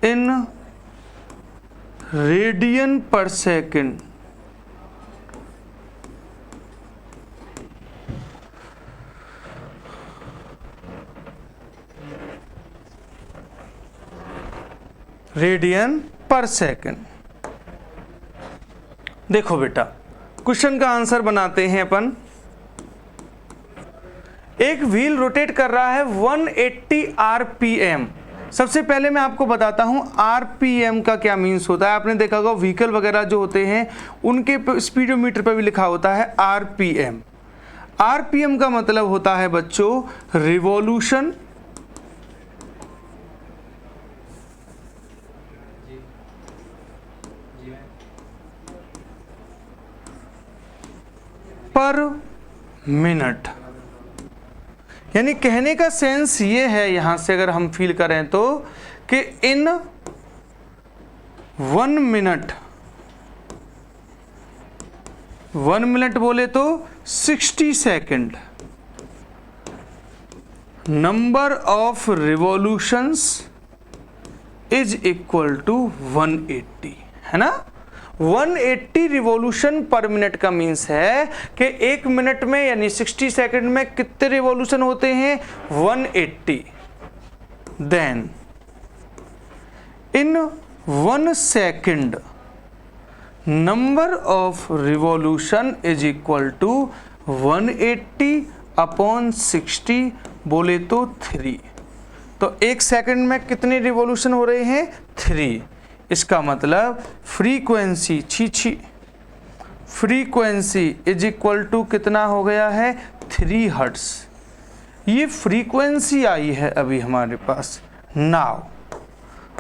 in radian per second। Radian पर सेकेंड। देखो बेटा, क्वेश्चन का आंसर बनाते हैं अपन। एक व्हील रोटेट कर रहा है 180 आरपीएम। सबसे पहले मैं आपको बताता हूं आरपीएम का क्या मीन्स होता है। आपने देखा होगा व्हीकल वगैरह जो होते हैं उनके स्पीडोमीटर पर भी लिखा होता है आरपीएम। आरपीएम का मतलब होता है बच्चों रिवॉल्यूशन पर मिनट। यानी कहने का सेंस ये है, यहां से अगर हम फील करें तो, कि इन 1 मिनट, 1 मिनट बोले तो 60 second, number of revolutions is equal to 180, है ना। 180 रिवॉल्यूशन पर मिनट का मीन्स है कि 1 मिनट में यानी 60 सेकंड में कितने रिवॉल्यूशन होते हैं, 180। Then in 1 second number of revolution is equal to 180 upon 60 बोले तो 3। तो 1 सेकंड में कितने रिवॉल्यूशन हो रहे हैं, 3। इसका मतलब frequency frequency is equal to कितना हो गया है, 3 हर्ट्ज। ये फ्रीक्वेंसी आई है अभी हमारे पास। नाउ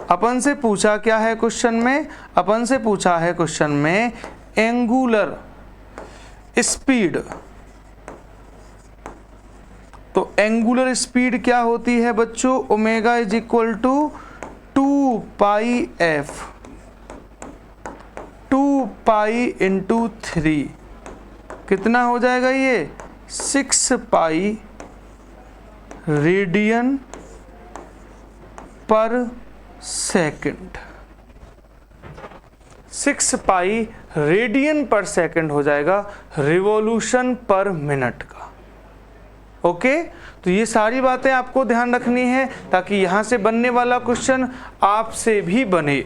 अपन से पूछा क्या है क्वेश्चन में, अपन से पूछा है क्वेश्चन में एंगुलर स्पीड। तो एंगुलर स्पीड क्या होती है बच्चों, omega is equal to 2 pi f 2 pi into 3 कितना हो जाएगा ये 6 pi radian per second. 6 pi radian per second हो जाएगा रिवॉल्यूशन पर मिनट का। ओके, तो ये सारी बातें आपको ध्यान रखनी है ताकि यहां से बनने वाला क्वेश्चन आपसे भी बने।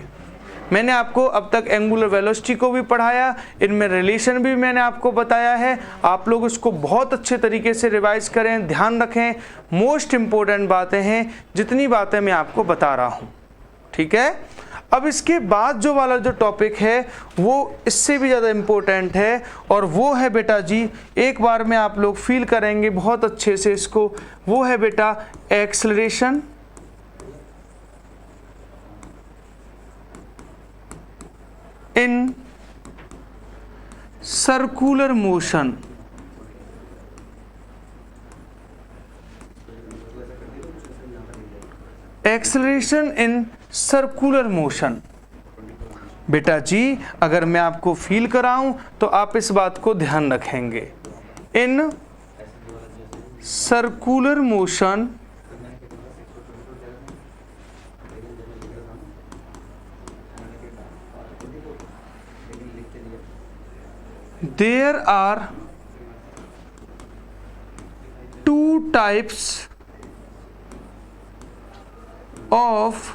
मैंने आपको अब तक एंगुलर वेलोसिटी को भी पढ़ाया, इनमें रिलेशन भी मैंने आपको बताया है। आप लोग इसको बहुत अच्छे तरीके से रिवाइज करें, ध्यान रखें। मोस्ट इंपॉर्टेंट बातें हैं जितनी बातें मैं आपको बता रहा हूं, ठीक है। अब इसके बाद जो वाला जो टॉपिक है वो इससे भी ज़्यादा इम्पोर्टेंट है, और वो है बेटा जी, एक बार में आप लोग फील करेंगे बहुत अच्छे से इसको, वो है बेटा acceleration in circular motion. Acceleration in circular motion. बेटा जी अगर मैं आपको फील कराऊं तो आप इस बात को ध्यान रखेंगे। In circular motion there are two types of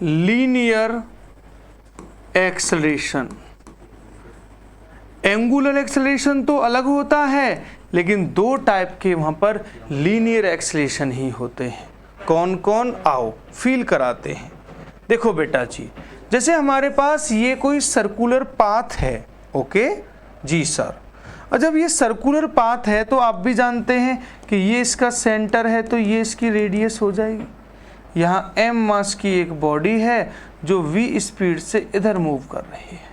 linear acceleration। Angular acceleration तो अलग होता है, लेकिन दो टाइप के वहां पर लीनियर एक्सेलरेशन ही होते हैं। कौन कौन, आओ फील कराते हैं। देखो बेटा जी, जैसे हमारे पास ये कोई सर्कुलर पाथ है, ओके जी सर, और जब ये सर्कुलर पाथ है तो आप भी जानते हैं कि ये इसका सेंटर है तो ये इसकी रेडियस हो जाएगी। यहाँ m मास की एक बॉडी है जो v स्पीड से इधर मूव कर रही है।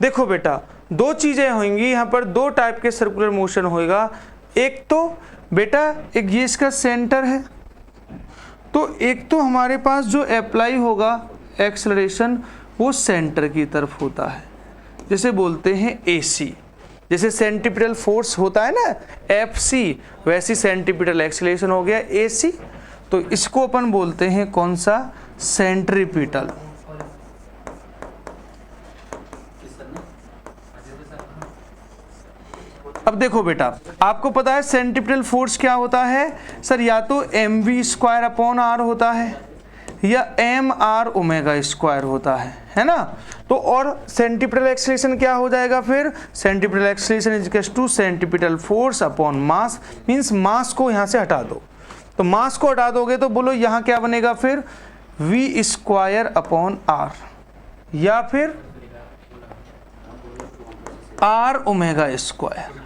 देखो बेटा दो चीजें होंगी यहाँ पर, दो टाइप के सर्कुलर मोशन होएगा। एक तो बेटा एक ये इसका सेंटर है, तो एक तो हमारे पास जो अप्लाई होगा एक्सेलरेशन वो सेंटर की तरफ होता है, जैसे बोलते हैं AC। जैसे सेंटीपिटल फोर्स होता है ना FC, वैसी सेंटीपिटल एक्सेलरेशन हो गया AC। तो इसको अपन बोलते हैं कौन सा, सेंट्रीपिटल। अब देखो बेटा आपको पता है सेंटीपिटल फोर्स क्या होता है सर, या तो mv²/r होता है या mr ओमेगा स्क्वायर होता है ना। तो और सेंटीपिटल एक्सेलरेशन क्या हो जाएगा फिर, centripetal acceleration is equal to centripetal force upon mass. Means mass को यहां से हटा दो, तो मास को हटा दोगे तो बोलो यहां क्या बनेगा फिर, v²/r या फिर r omega square.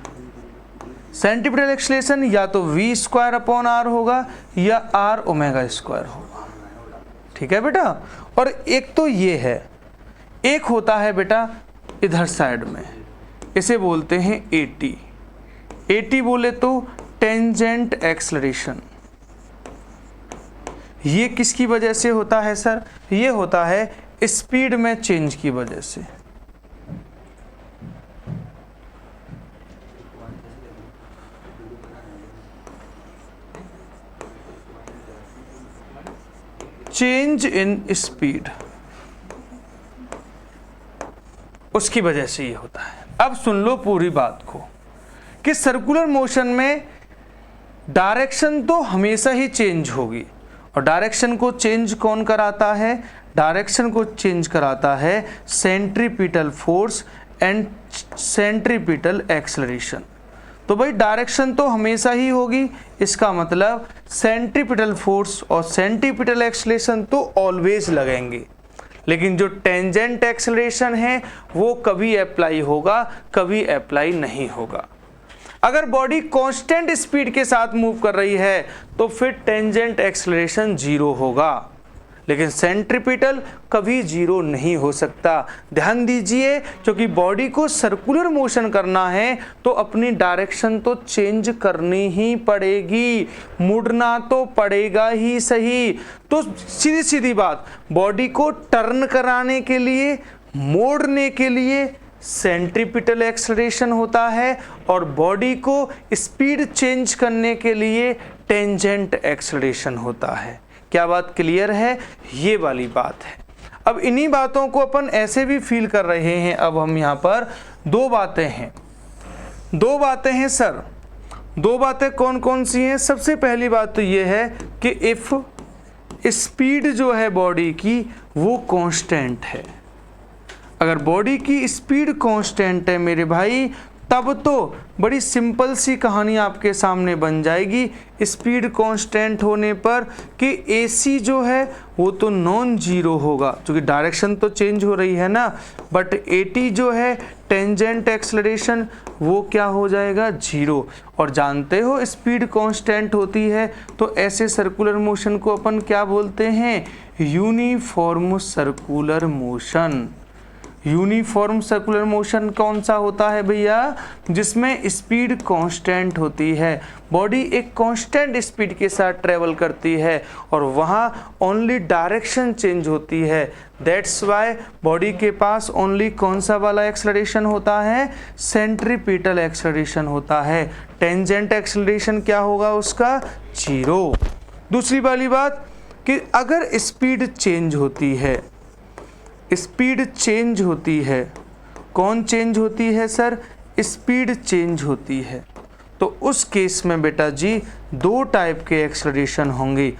Centripetal acceleration या तो v²/r होगा या r ओमेगा स्क्वायर होगा, ठीक है बेटा। और एक तो ये है, एक होता है बेटा इधर साइड में, इसे बोलते हैं AT। AT बोले तो टेंजेंट एक्सेलरेशन। ये किसकी वजह से होता है सर, ये होता है स्पीड में चेंज की वजह से। चेंज इन स्पीड, उसकी वजह से ये होता है। अब सुन लो पूरी बात को कि सर्कुलर मोशन में डायरेक्शन तो हमेशा ही चेंज होगी, और डायरेक्शन को चेंज कौन कराता है, डायरेक्शन को चेंज कराता है centripetal force and centripetal acceleration. तो भाई डायरेक्शन तो हमेशा ही होगी, इसका मतलब सेंट्रीपिटल फोर्स और सेंट्रीपिटल एक्सेलरेशन तो ऑलवेज लगेंगे, लेकिन जो टेंजेंट एक्सेलरेशन है वो कभी अप्लाई होगा, कभी अप्लाई नहीं होगा। अगर बॉडी कांस्टेंट स्पीड के साथ मूव कर रही है तो फिर टेंजेंट एक्सेलरेशन 0 होगा, लेकिन सेंट्रीपिटल कभी जीरो नहीं हो सकता। ध्यान दीजिए, क्योंकि बॉडी को सर्कुलर मोशन करना है तो अपनी डायरेक्शन तो चेंज करनी ही पड़ेगी, मुड़ना तो पड़ेगा ही सही। तो सीधी सीधी बात, बॉडी को टर्न कराने के लिए, मोड़ने के लिए सेंट्रीपिटल एक्सेलरेशन होता है और बॉडी को स्पीड चेंज करने के लिए टेंजेंट एक्सेलरेशन होता है। क्या बात क्लियर है? ये वाली बात है। अब इन्हीं बातों को अपन ऐसे भी फील कर रहे हैं। अब हम यहाँ पर दो बातें हैं सर। दो बातें कौन कौन सी हैं? सबसे पहली बात तो ये है कि इफ स्पीड जो है बॉडी की वो कांस्टेंट है, अगर बॉडी की स्पीड कांस्टेंट है मेरे भाई, तब तो बड़ी सिंपल सी कहानी आपके सामने बन जाएगी। स्पीड कांस्टेंट होने पर कि AC जो है वो तो नॉन जीरो होगा, क्योंकि डायरेक्शन तो चेंज हो रही है ना, बट AT जो है टेंजेंट एक्सेलरेशन वो क्या हो जाएगा? जीरो। और जानते हो स्पीड कांस्टेंट होती है तो ऐसे सर्कुलर मोशन को अपन क्या बोलते हैं? Uniform circular motion. Uniform circular motion कौन सा होता है भैया? जिसमें स्पीड कांस्टेंट होती है, बॉडी एक कांस्टेंट स्पीड के साथ ट्रेवल करती है और वहाँ ओनली डायरेक्शन चेंज होती है। दैट्स वाई बॉडी के पास ओनली कौन सा वाला एक्सेलरेशन होता है? सेंट्रीपिटल एक्सेलरेशन होता है। टेंजेंट एक्सेलरेशन क्या होगा उसका? जीरो। दूसरी वाली बात कि अगर स्पीड चेंज होती है, स्पीड चेंज होती है, कौन चेंज होती है सर? स्पीड चेंज होती है, तो उस केस में बेटा जी दो टाइप के एक्सेलरेशन होंगे।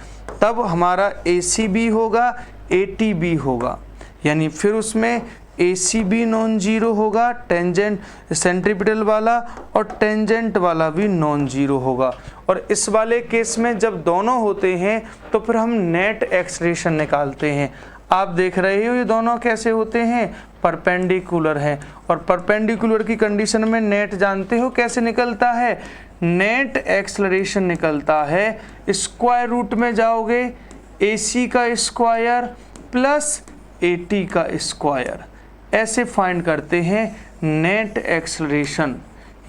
तब हमारा AC भी होगा, AT भी होगा, यानी फिर उसमें AC भी नॉन जीरो होगा, टेंजेंट सेंट्रीपिटल वाला, और टेंजेंट वाला भी नॉन जीरो होगा। और इस वाले केस में जब दोनों होते हैं तो फिर हम नेट एक्सेलरेशन निकालते हैं। आप देख रहे हो ये दोनों कैसे होते हैं? परपेंडिकुलर हैं, और परपेंडिकुलर की कंडीशन में नेट जानते हो कैसे निकलता है? नेट एक्सेलरेशन निकलता है, स्क्वायर रूट में जाओगे, AC का स्क्वायर प्लस AT का स्क्वायर, ऐसे फाइंड करते हैं नेट एक्सेलरेशन।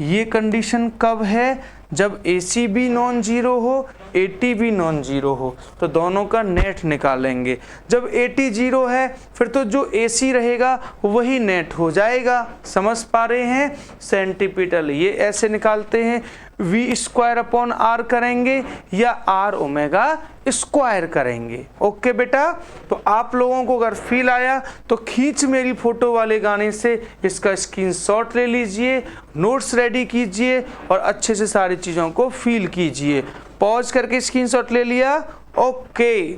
ये कंडीशन कब है? जब AC भी नॉन जीरो हो, AT भी नॉन जीरो हो, तो दोनों का नेट निकालेंगे। जब AT जीरो है फिर तो जो AC रहेगा वही नेट हो जाएगा। समझ पा रहे हैं? सेंट्रीपिटल ये ऐसे निकालते हैं, V स्क्वायर अपॉन R करेंगे या R ओमेगा स्क्वायर करेंगे। ओके बेटा, तो आप लोगों को अगर फील आया तो खींच मेरी फोटो वाले गाने से इसका स्क्रीनशॉट ले लीजिए, नोट्स रेडी कीजिए और अच्छे से सारी चीज़ों को फील कीजिए। पॉज करके स्क्रीनशॉट ले लिया? ओके,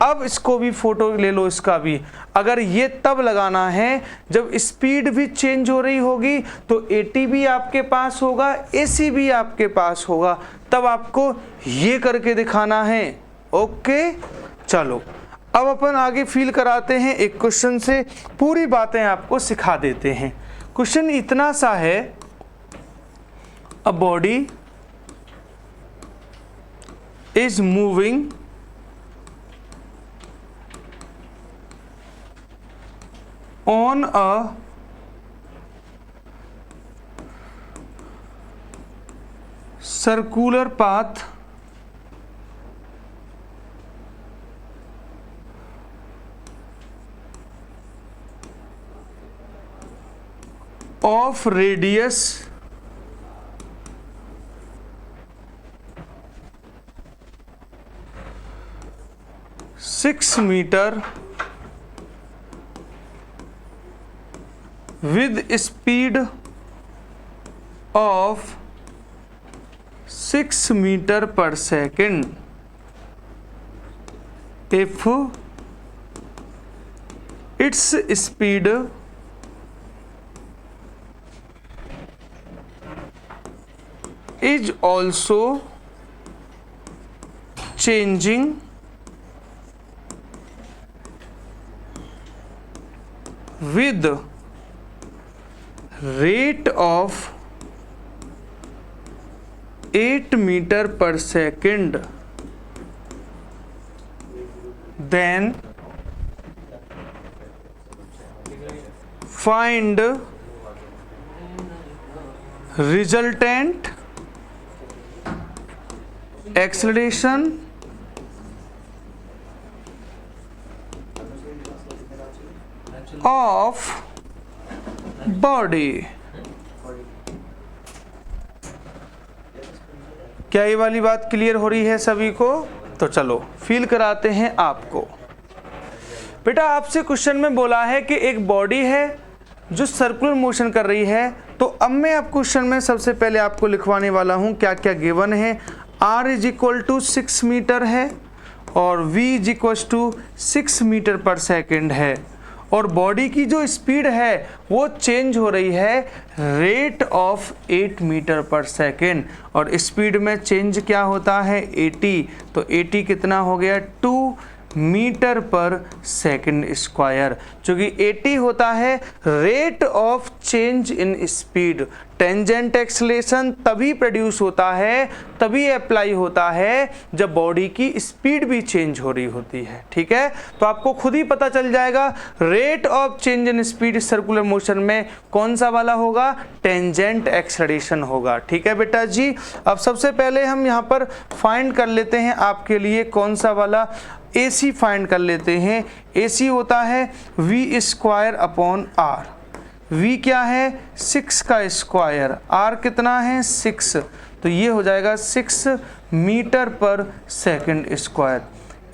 अब इसको भी फोटो ले लो, इसका भी। अगर ये तब लगाना है जब स्पीड भी चेंज हो रही होगी, तो AT भी आपके पास होगा, AC भी आपके पास होगा, तब आपको ये करके दिखाना है। ओके, चलो अब अपन आगे फील कराते हैं एक क्वेश्चन से, पूरी बातें आपको सिखा देते हैं। क्वेश्चन इतना सा है, a body is moving on a circular path of radius 6 meter with speed of 6 meter per second if its speed is also changing with rate of 8 meter per second, then find resultant acceleration of body. क्या ये वाली बात clear हो रही है सभी को? तो चलो फील कराते हैं आपको। बेटा आपसे क्वेश्चन में बोला है कि एक बॉडी है जो सर्कुलर मोशन कर रही है, तो अब मैं आप क्वेश्चन में सबसे पहले आपको लिखवाने वाला हूं क्या क्या गिवन है। r is equal to 6 metre है और v is equal to 6 metre per second है, और बॉडी की जो स्पीड है वो चेंज हो रही है rate of 8 metre per second, और स्पीड में चेंज क्या होता है 80, तो 80 कितना हो गया 2 मीटर पर सेकेंड स्क्वायर। चूँकि 80 होता है rate of change in speed. Tangent acceleration तभी प्रोड्यूस होता है, तभी अप्लाई होता है जब बॉडी की स्पीड भी चेंज हो रही होती है। ठीक है, तो आपको खुद ही पता चल जाएगा rate of change in speed circular motion में कौन सा वाला होगा, टेंजेंट एक्सेलरेशन होगा। ठीक है बेटा जी, अब सबसे पहले हम यहाँ पर फाइंड कर लेते हैं आपके लिए कौन सा वाला, AC फाइंड कर लेते हैं। AC होता है v square upon r। v क्या है 6 का स्क्वायर, r कितना है 6, तो ये हो जाएगा 6 metre per second square.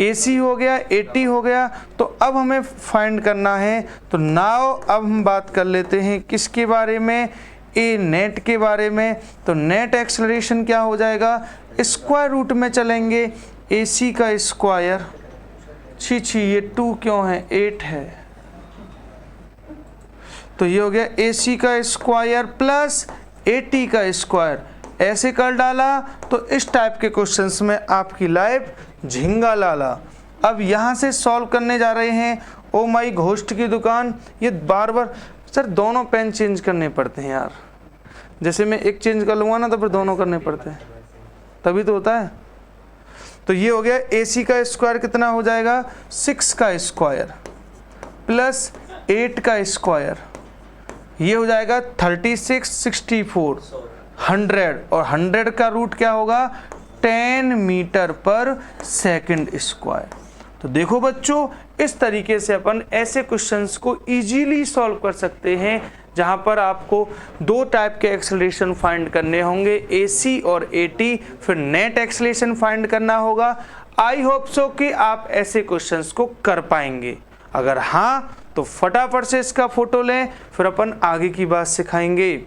AC हो गया 80 हो गया, तो अब हमें फाइंड करना है। तो नाउ अब हम बात कर लेते हैं किसके बारे में, ए नेट के बारे में। तो नेट एक्सेलरेशन क्या हो जाएगा, स्क्वायर रूट में चलेंगे, AC का स्क्वायर, छी ये 2 क्यों है 8 है, तो ये हो गया AC का स्क्वायर प्लस 80 का स्क्वायर। ऐसे कर डाला तो इस टाइप के क्वेश्चंस में आपकी लाइफ झिंगा लाला। अब यहाँ से सॉल्व करने जा रहे हैं। ओ माई घोस्ट की दुकान, ये बार बार सर दोनों पेन चेंज करने पड़ते हैं यार, जैसे मैं एक चेंज कर लूँगा ना तो फिर दोनों करने पड़ते हैं, तभी तो होता है। तो ये हो गया AC का स्क्वायर कितना हो जाएगा 6 का स्क्वायर प्लस 8 का स्क्वायर, ये हो जाएगा 36, 64, 100, और 100 का रूट क्या होगा 10 मीटर पर सेकंड स्क्वायर। तो देखो बच्चों, इस तरीके से अपन ऐसे क्वेश्चंस को इजीली सॉल्व कर सकते हैं जहां पर आपको 2 टाइप के एक्सेलरेशन फाइंड करने होंगे, AC और AT, फिर नेट एक्सेलरेशन फाइंड करना होगा। आई होप सो कि आप ऐसे क्वेश्चंस को कर पाएंगे। अगर हाँ तो फटाफट से इसका फोटो लें, फिर अपन आगे की बात सिखाएंगे।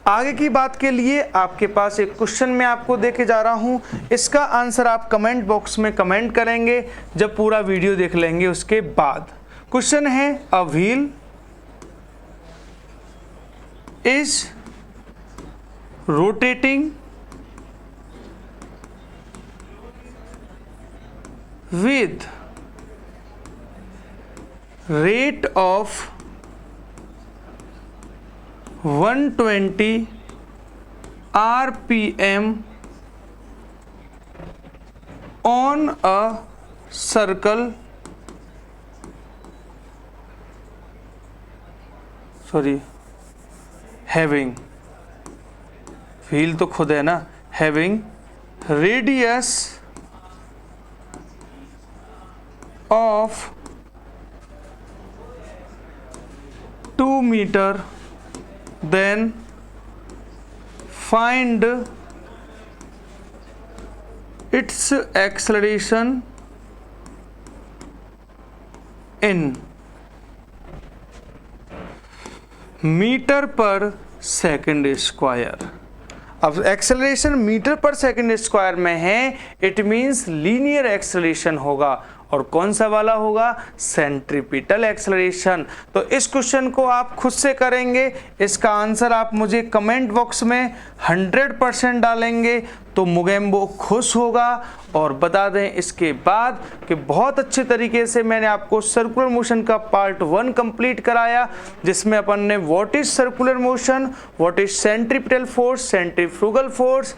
आगे की बात के लिए आपके पास एक क्वेश्चन मैं आपको देके जा रहा हूं, इसका आंसर आप कमेंट बॉक्स में कमेंट करेंगे जब पूरा वीडियो देख लेंगे उसके बाद। क्वेश्चन है a wheel is rotating with rate of 120 RPM on a circle, having, wheel तो खुद है ना, having radius of 2 meter, then find its acceleration in metre per second square. अब acceleration metre per second square में है, it means linear acceleration होगा, और कौन सा वाला होगा सेंट्रीपिटल एक्सेलरेशन। तो इस क्वेश्चन को आप खुद से करेंगे, इसका आंसर आप मुझे कमेंट बॉक्स में 100% डालेंगे तो मुगेम्बो खुश होगा। और बता दें इसके बाद कि बहुत अच्छे तरीके से मैंने आपको सर्कुलर मोशन का पार्ट 1 कंप्लीट कराया, जिसमें अपन ने what is circular motion, what is centripetal force, centrifugal force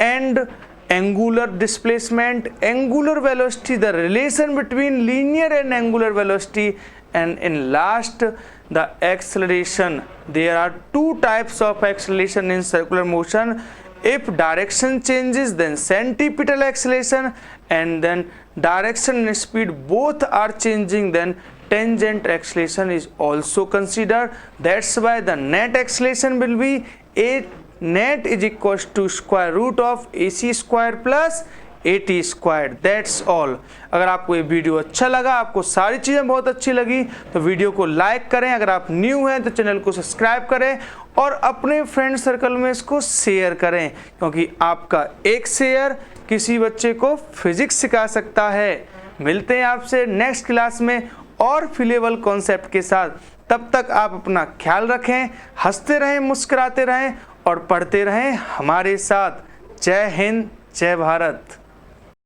and angular displacement, angular velocity, the relation between linear and angular velocity and in last the acceleration. There are two types of acceleration in circular motion. If direction changes, then centripetal acceleration, and then direction and speed both are changing, then tangent acceleration is also considered. That's why the net acceleration will be a net is equals to square root of AC square plus AT square. That's all. अगर आपको ये video अच्छा लगा, आपको सारी चीज़ें बहुत अच्छी लगी, तो वीडियो को लाइक करें. अगर आप न्यू हैं तो चैनल को सब्सक्राइब करें और अपने फ्रेंड सर्कल में इसको शेयर करें, क्योंकि आपका एक शेयर किसी बच्चे को फिजिक्स सिखा सकता है. मिलते हैं आपसे नेक्स्ट क्लास में और फिलेबल कॉन्सेप्ट के साथ. तब तक आप अपना ख्याल रखें, हंसते रहें, मुस्कुराते रहें और पढ़ते रहें हमारे साथ. जय हिंद, जय भारत.